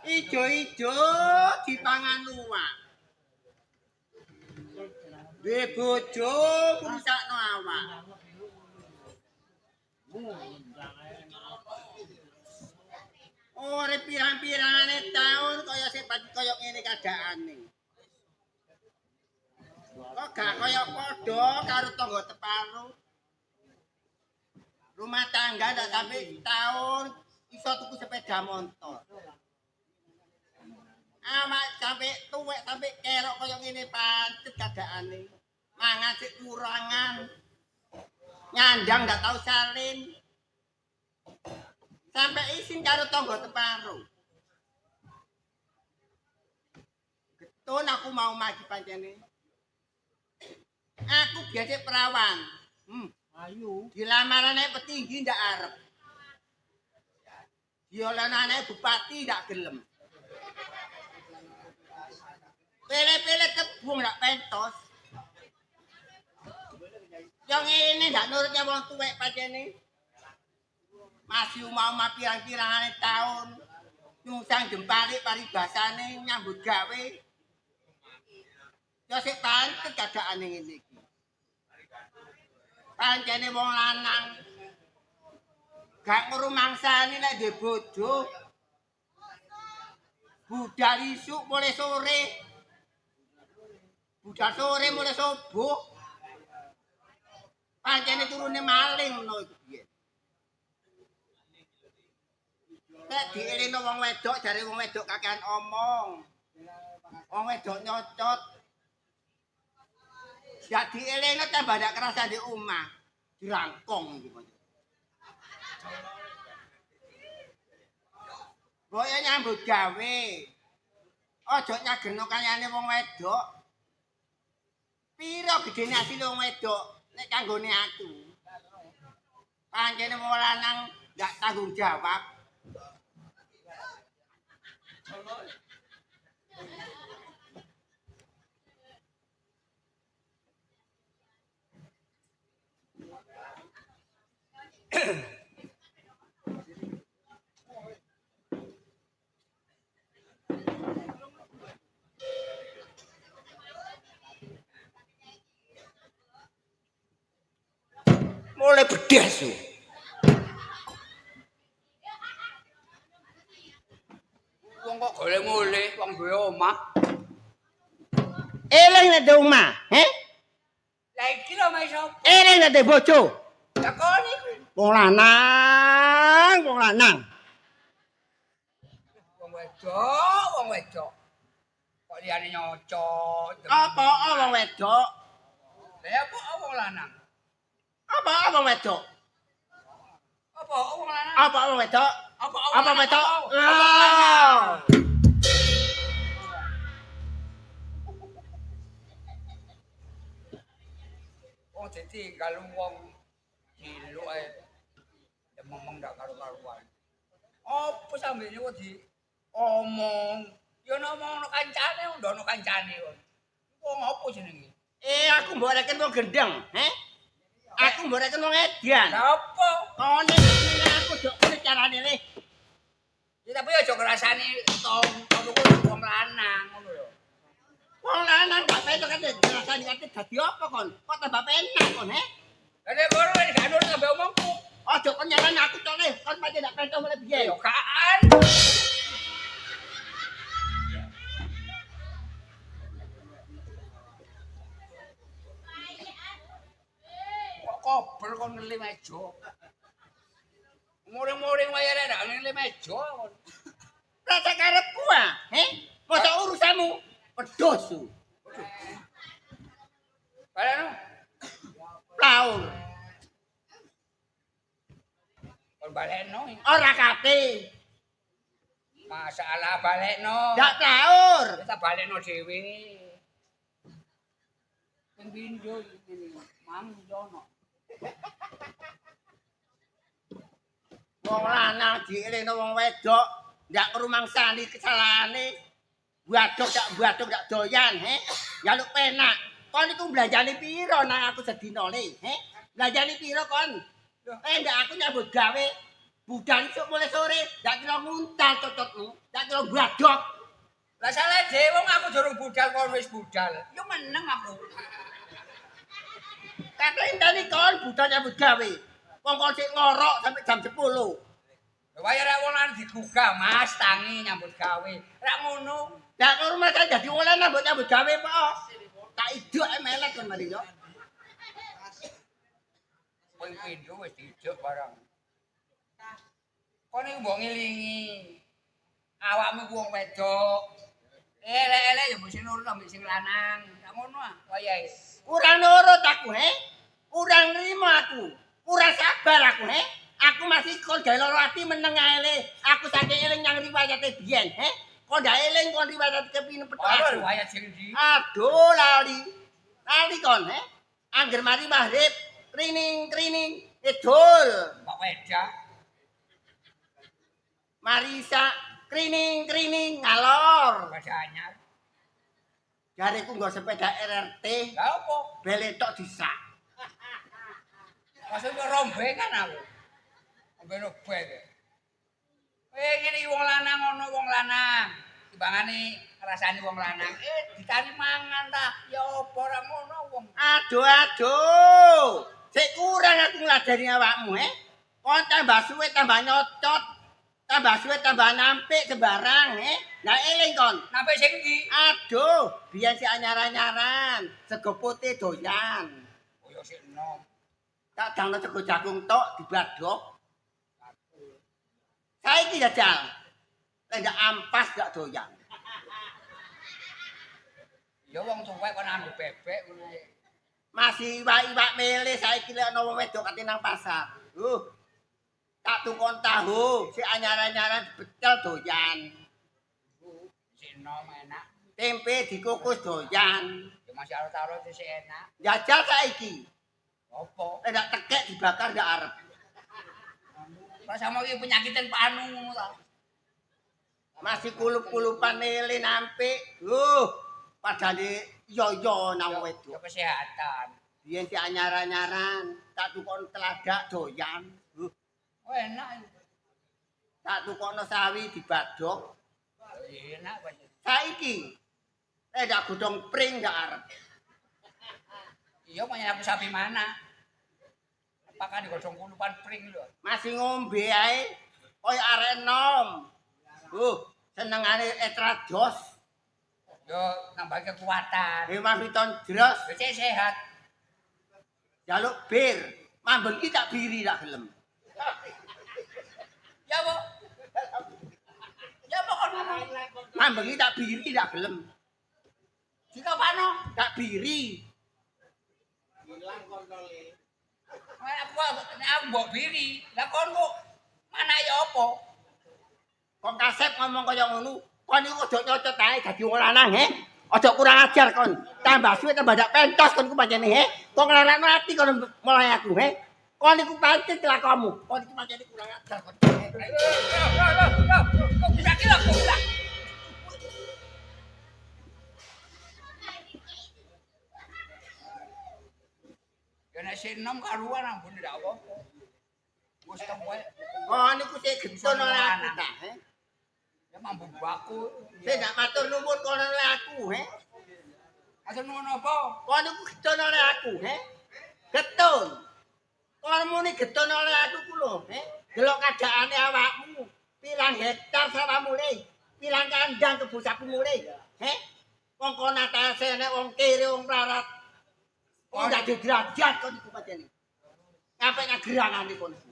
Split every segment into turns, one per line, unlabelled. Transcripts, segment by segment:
Ijo-ijo dipangan luwak. Duwe bojo ngrusakno awak. Ora pirang-pirangane taun kaya sepat kaya ngene keadaane. Kok gak kaya padha karo tangga teparo. Rumah tangga ndak sampai tahun iso tuku sepeda motor. Awak sampai tuwek sampai kerok kaya ngene pancet keadaane. Mangan sik kurangan. Nyandang ndak tau salin. Sampai isin karo tangga teparo. Getun aku mau maju pancene. Aku biasa perawan. Ayu. Dilamarane petinggi ndak arep. Diolenane bupati ndak gelem. Pele-pele kebung ndak pentos. Yang ini ndak nurutnya wong tuwek pancene. Masih mau pirang-pirangane tahun nyungsang jempalik paribasane nyambut gawe. Ya sik pancet keadaane ngene iki. Pancene wong lanang gak ngrumangsani nek ndek bojo. Budal isuk mulai sore. Budal sore mulai subuh. Pancene turune maling ngono iku piye. Nek dielingno wong wedok jare wong wedok kakean omong. Wong wedok nyocot. Ya dielingno tambah ndak kerasa di omah. Dirangkong iki. Boyo nyambut gawe. Aja nyageno kayane wong wedok. Piro gedene asile wong wedok nek kanggone aku. Pancene wong lanang ndak tanggung jawab. Mulai bedas tuh.
Wong kok golek mulih wong duwe omah.
Eling nek ndek omah, he?
Lah iki lho Mas sapa?
Eling nek ndek bojo.
Takoni kuwi.
Wong lanang, wong lanang.
Wong wedok. Kok liyane nyocot.
Apa wong wedok?
Lah apa wong lanang?
Apa wong wedok?
Apa wong lanang?
Apa wong wedok? Apa wedok?
Oh dadi kalau wong ciluk ae dememeng ndak karo-karuan. Apa sambene kok di omong? Ya ngomongno kancane, ndono kancane kok. Wong apa jenenge?
Aku mbok reken wong gendeng, he? Aku mbok reken wong edian.
Apa?
Kone ngene aku dok ngene carane le.
Ya tapi aja ngrasani wong lanang ngono lho.
Wong lanang gak petok kan rasane kate dadi apa kon? Kok tambah penak kon, he?
Lah nek kono gak nurut sampe omongku.
Aja kon nyalani aku tok le, kon pancen gak petok mulai piye.
Ya kaan. Kok kobel kon ngeli meja. Muring-muring wae arek ndak ngeli meja kon.
Rasa karepku ah, he? Masa urusanmu pedos.
Baleno.
Lah sahur.
Kon balekno.
Ora kate.
Masalah balekno.
Ndak sahur.
Kita balekno dhewe. Sing pindho iki Mang Jono.
Wong lanang dielehno wong wedok ndak ngrumangsani kesalahane. Buadok dak doyan, he. Ya lu penak. Kon iku belanjane piro nang aku sedina le, he? Belanjane piro kon? Ndak aku nyambut gawe. Budal isuk mulai sore, ndak kira nguntal cocotmu, ndak kira buadok.
Lah salah dhewe wong aku durung budal kon wis budal. Yo meneng aku.
Kate enteni kon budal nyambut gawe. Wong kon sik ngorok sampai jam 10.
Waya rek wong lan digugah Mas tangi nyambut gawe. Ra ngono.
Dak ke rumah saya jadi oleh nyambut gawe kok. Tak iduk melet kon mari yo.
Wong pindho wis dijuk barang. Kon iki mbok ngelingi. Awakmu ku wong wedok. Elek-elek ya mesti nurut ambek sing lanang. Ra ngono ah wayahe.
Kurang nurut aku, he. Kurang nrimo aku. Kurang sabar aku, he. Aku masih kon gawe loro ati meneng ae le. Aku saking eling nyang riwayate biyen, he. Kon ndak eling kon riwayat kepine petok.
Apa riwayat sing ndi?
Aduh lali. Lali kon, he. Angger mari maghrib, krining edul.
Mbak Weda.
Marisa krining ngalor.
Weda anyar.
Jariku nggo sepeda RRT,
Lah apa?
beletok disak.
Maksudnya rombengan aku. Rombeno bek. Ngene iki wong lanang ono wong lanang. Timbangane ngrasani wong lanang. Ditani mangan ta. Ya apa ora ngono wong.
Aduh. Sik kurang aku ngladeni awakmu, he. Kon tambah suwe tambah nyocot. Tambah suwe tambah nampik sembarang, he. Lah eling kon.
Nampik sing ndi?
Aduh, biyen si anyar-anyaran, sego putih doyan.
Kaya sik enom.
Tak dangno sego jagung tok dibadhok. Saiki jajal. Lek ndak ampas gak doyan.
Ya wong tuwek kon anu bebek ngono.
Masih iwak-iwak mele saiki lek ana wong wedok kate nang pasar. Tak tukon tahu, si anyar-anyaran becel doyan.
Sik enom enak.
Tempe dikukus doyan.
Ya masih alot-alot sik enak.
Jajal saiki.
Apa?
Lek ndak tekek dibakar ndak arep.
Pas sama iki penyakitan panu ngono ta.
Masih kulup-kulupan mele nampik. Padane yo nang
Ya
wedok.
kesehatan.
Biyen si anyar-anyaran, tak tukon teladak doyan.
Oh enak.
Tak tukono sawi dibadhok.
Enak kok.
Saiki ndak godhong pring ndak arep.
Iya makanya aku sapi mana? Apakah di godong kulupan pring lho?
Masih ngombe ae koyo arek enom. Senengane estrados.
Yo nambah kekuatan.
Hemaviton jros,
Yo cek sehat.
jaluk bir. Mambeng iki tak biri tak gelem.
Ya apa? Ya apa kon ngomong?
Mambeng iki tak biri tak gelem.
Jika pano?
Tak biri.
Aku mbok biri. Lah kon kok mana ya apa?
Kok kasep ngomong kaya ngono. Kon iku aja nyocot ae dadi wong lanang, he. Aja kurang ajar kon. Tambah suwe tambah ndak pentos kon ku pancene, he. Kok nglarang ati kon mulai aku, he. Kon iku pancen kelakuanmu. Kon iki pancene kurang ajar kon.
Kok bisa kira kok bisa? Ya nek sinom karuan ampun ndak apa-apa. Wis temwe.
Kon iku sik getun oleh aku ta, he.
Ya mambu baku.
Sik ndak matur nuwun kon oleh aku, he.
Asal nuwun apa?
Kon iku getun oleh aku, he. Getun. Kon muni getun oleh aku ku lho, he. Delok keadaane awakmu. Pirang hektar sawamu le. Pirang kandang kebun sapimu le. He. Wong kon atase nek wong kere wong mlarat. Kon ndak derajat kon iku pancen. Ngapain ngagerangane kon iku?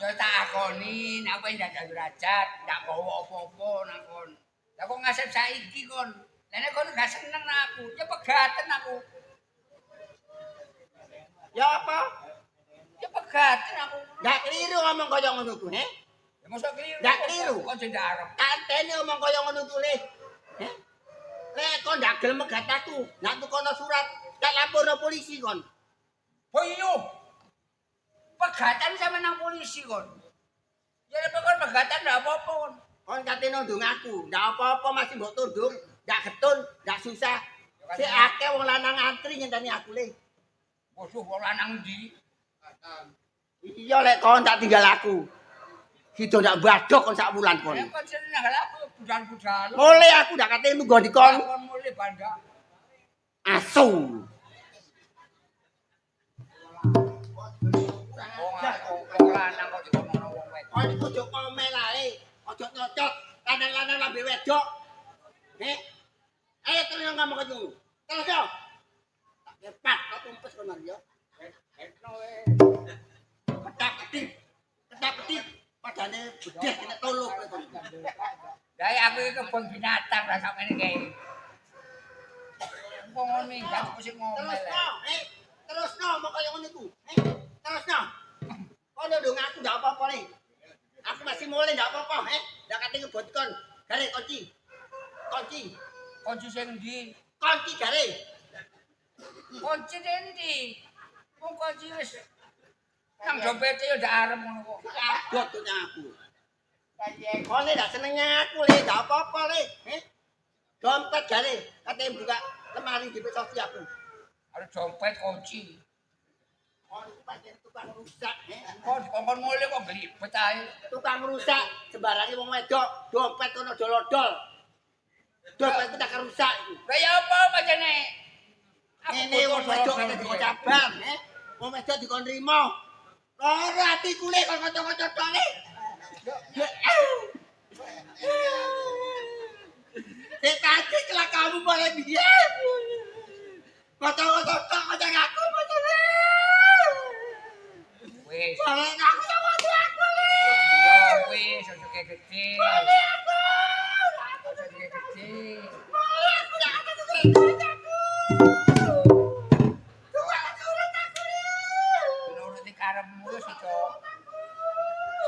Ya tak akoni, nek kowe ndak derajat, ndak bawa apa-apa nang kon. Lah kok ngasep saiki kon. Lah nek kon gak seneng nang aku, ya pegaten aku. Pegatan aku.
Ndak keliru ngomong kaya ngono ku, he?
Ya mosok keliru.
Ndak keliru.
Kok jendak arep.
Kantene ngomong kaya ngono ku, Le. He? Lek kon ndak gelem megat aku, ndak tukono surat, tak laporno polisi kon.
Oh iya. Pegatan sama nang polisi kon. Ya nek kon pegatan ndak apa-apa kon.
Kon kate nundung aku, ndak apa-apa masih mbok tundung, ndak getun, ndak susah. Sik akeh wong lanang antri ngenteni aku, Le.
Musuh wong lanang ndi?
Iya lek kon tak tinggal aku. Sido ndak badok kon sak wulan kon.
Ya kon seneng aku budal-budal.
Mulai aku ndak kate nunggu di kon.
Kon mulai banda.
Asu.
Wong lanang kok dikono wong wedok.
Kon iku ojo komel ae. Ojo nyocot lanang-lanang lambe wedok. Heh. Ayo terus ngomong ke ngono. Terus yo. Tak kepat kok tumpes kono yo. Ketak-ketik. Ketak-ketik. Padane bedes kena tolok kowe.
Dai aku iki kebon binatang lah sampeyan iki. Wong ngono minggat kok sing ngomel.
Terusno, terusno mau kaya ngono iku. Terusno. Kok ndung aku ndak apa-apa nih. Aku masih mulai ndak apa-apa, ndak kate ngebot kon. Gare kunci. Kunci.
Kunci sing ndi?
Kunci gare.
Kunci endi? Wong kunci wis nang dompete yo ndak arep ngono kok.
Abot tuh aku. Kone ndak senengnya aku le, ndak apa-apa le. Dompet gare, kate buka lemari di Sofi aku.
Ada dompet kunci.
Kon pancen tukang rusak,
Kon mulai kok glibet ae.
Tukang rusak sembarange wong wedok, dompet kono dolodol. Dompet ku tak rusak iku.
Lah ya apa pancene?
Ini wong wedok kate dikon cabang, wong wedok dikon nrimo. Ora atiku le kon kanca-kanca tok le. Sik kate kelak kamu boleh biar. Kanca-kanca tok kanca aku pancene.
Wis.
Boleh aku sama aku le.
Ya wis, ojo gede.
Boleh aku.
Ojo gede.
Boleh aku dak kate kancaku.
Nuruti karepmu wis iso.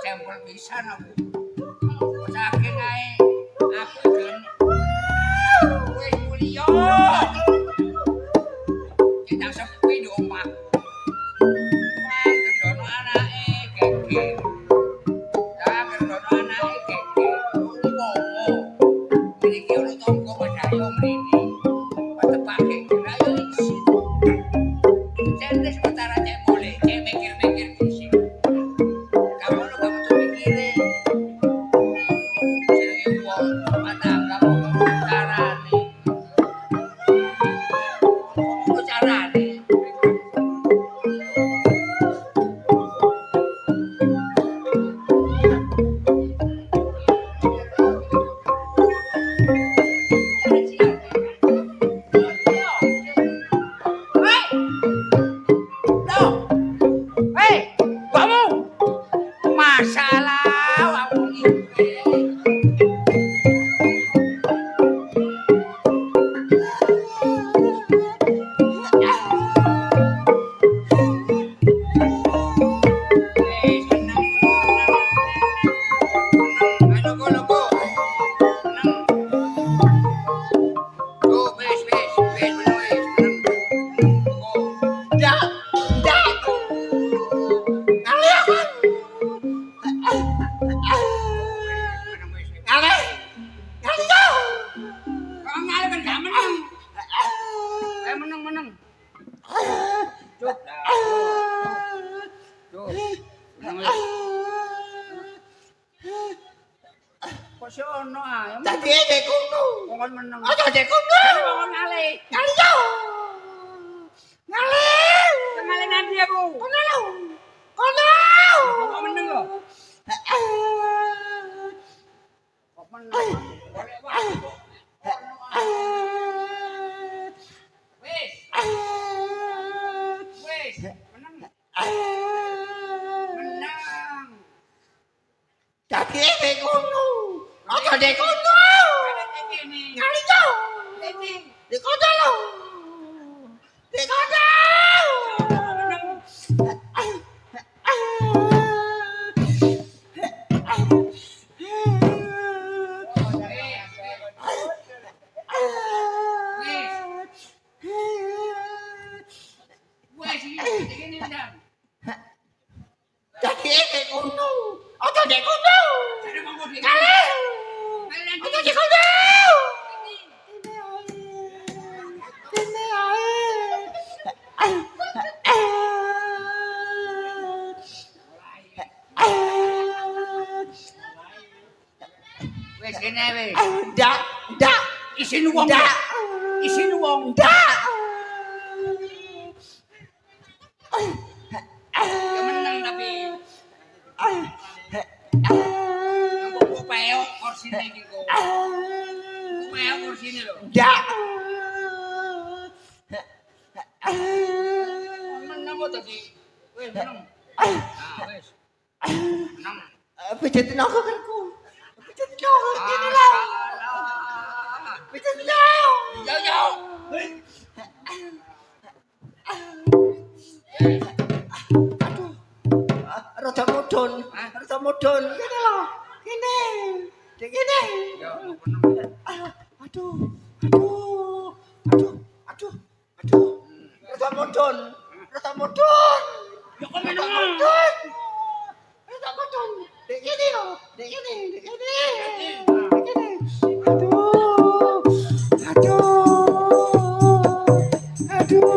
Sampel pisan aku. Saking ae aku ben wis kuliah. Kita sepi di omah. Nang gendono anake geger. Nang gendono anake geger. Wowo. Iki ono tonggo padhayo mrene. Patepake ayo isi. Cendek sementara cek boleh, cek mikir-mikir isi. Kamu lo kamu tuh mikirin. Jenenge wong mata kamu carane. Kamu carane. Hei, kamu masalah kamu ini.
Ndak, ndak aku. Kali aku. Kali. Kali kau.
Kau nyala kan gak menang. Menang. Cuk. Cuk. Kok sono ae?
Dadi nek kono.
Wong menang.
Aja dek kono.
Wong ngale.
Kali kau. Kali.
Ngale nanti aku.
Kono lho. Kono.
Kok menang lho? Kok menang? Boleh wae. Wis. Wis. Menang. Menang.
Dadi nek kono. Aja dek kono. Kali kau. Dek kono lho. Dek kono. Dadi kayak ngono. Ojo dek ngono.
Jadi mau di
Kalah. Ojo dek ngono. Kene ae.
wis kene wis.
Ndak, ndak.
Isin wong.
Ndak.
Isin wong.
Ndak.
Ya menang tapi. Kok peok kursine iki kok. Kok peok kursine lho.
Ndak.
Menang kok tadi. Wis menang. Nah, wis. Menang.
Pijetin aku kan ku. Pijetin aku kene lho.
Masalah.
Pijetin aku.
Yo yo.
Aduh. Rada mudun. Rada mudun. Kene lho. Kene. Dek kene.
Yo menang.
Aduh. Aduh. Aduh. Aduh. Aduh. Rada mudun. Rada mudun.
Yo kok
Rada
menang.
mudun. Rada mudun. Dek kene lho. Dek kene. Dek kene. Dek kene. Aduh. Aduh. Aduh.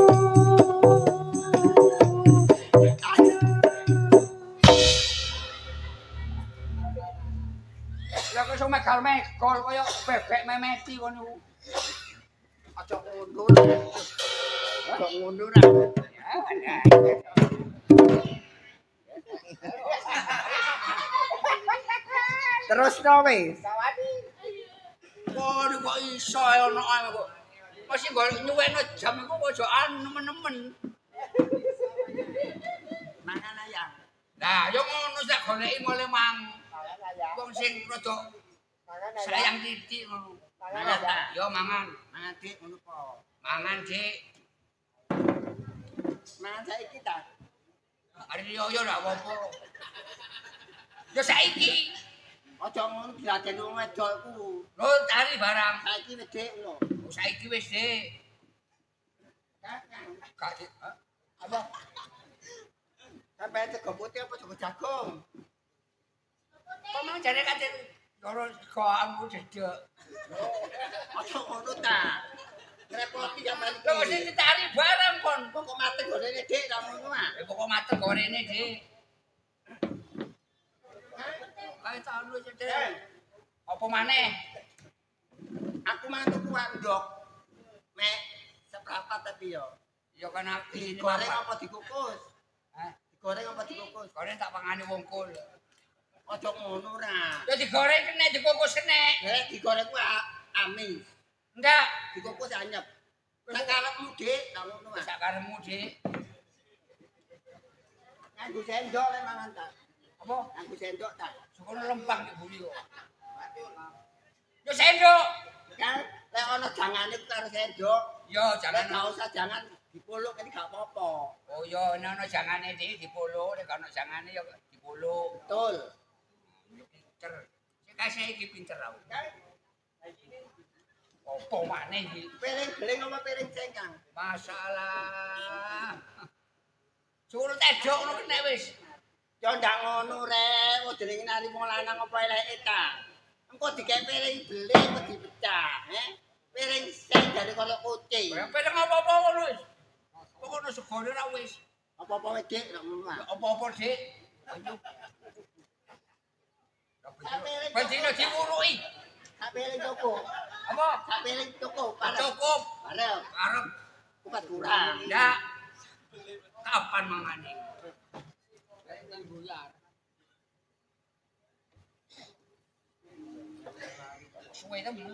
Lah kok iso megal-megol kaya bebek memeti ngono.
Aja mundur. Aja mundur. Terus no wis.
Kok iso ono ae kok. Masih golek nyuweno jam iku aja nemen-nemen.
Mangan ayam.
Lah yo ngono sak goleki mule mang. Wong sing rada sayang titik ngono.
Mangan ta?
Yo mangan.
Mangan dik ngono po.
Mangan, Dik.
Mangan saiki ta.
Ari yo ora apa-apa. Yo saiki.
Aja ngono diladeni wong wedok iku.
Lho tari barang.
Saiki wis dik lho.
Saiki wis, Dik. Gak Dik.
Apa? Sampai tego putih apa tego jagung?
Kok mang jare kate loro goanku dedek.
Aja ngono ta. Ngrepoti sampean iki.
Lho sing ditari barang kon.
Kok mate gorene dik ra ngono ah.
Ya pokok mate gorene, Dik. Kae tahu Dik. Apa maneh?
Aku mangan tuku wandok. Mek seprapat tapi yo.
Ya kan aku
Digoreng apa dikukus?
Hah?
Digoreng apa dikukus?
Goreng tak pangani wongkul.
Aja ngono ra.
Ya digoreng kena dikukus kena.
Digoreng ku amis.
Enggak.
Dikukus anyep. Sak karepmu dik, ra ngono ah.
Sak karepmu, Dik.
Nganggo sendok le mangan ta.
Apa?
Nganggo sendok ta.
Sukono lempang di buli kok. Yo sendok.
Kan lek ana jangane ku karo sendok.
Yo
Lek
jangan.
gak usah jangan dipoluk kan gak apa-apa.
Oh yo ana jangane Dik dipolo, nek ana jangane yo dipolo.
Betul.
Pinter. Sing kasih iki pinter aku. Apa maneh iki?
Piring beling apa piring cengkang?
Masalah. Suruh tedok ngono kena wis.
Yo ndak ngono rek, modele nari wong lanang apa eleke ta. Engko dikek piring beling kok dipecah, Piring sing dari kono kucing.
Ya peleng apa-apa ngono wis. Pokoke segone ra wis.
Apa-apa wedek nek ngono ah.
Apa-apa, Dik. Ayo. Bajine diwuruki.
Sak piring cukup.
Apa?
Sak piring cukup. Parep.
Cukup.
Parep.
Arep
Bukan kurang.
ndak. Kapan mangane? Suwe temen.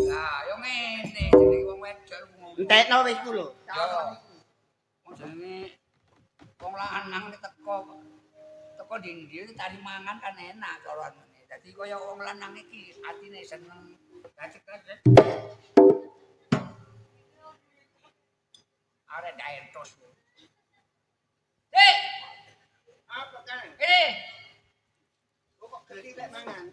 Lah, yo ngene jenenge wong wedok ngomong.
Entekno wis ku lho.
Yo. Wong jenenge wong lanang nek teko ndi tari mangan kan enak cara ngene. Dadi kaya wong lanang iki atine seneng. Gacek-gacek. Arek ndak entos. Dik,
Apa kan?
ini.
Kok geli lek mangan?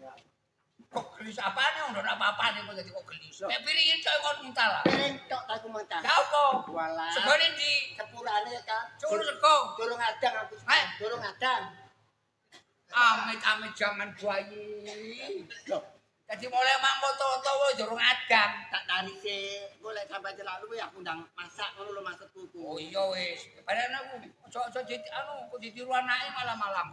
Kok gelis apane ndok apa-apane kok dadi kok gelis. Nek piringin cok kon muntal.
Piring tok tak aku mentah.
Ya apa?
Walah.
Segone ndi?
Sepurane ta.
Cuk sego.
Durung adang aku. Durung adang.
Amit-amit jaman bayi.
Loh,
Dadi mulai mangko utawa durung adang.
tak tarise golek sampai celak kuwi aku ndang masak ngono lho maksudku ku.
Oh iya wis. Padahal aku ojo anu kok ditiru anake malah malam.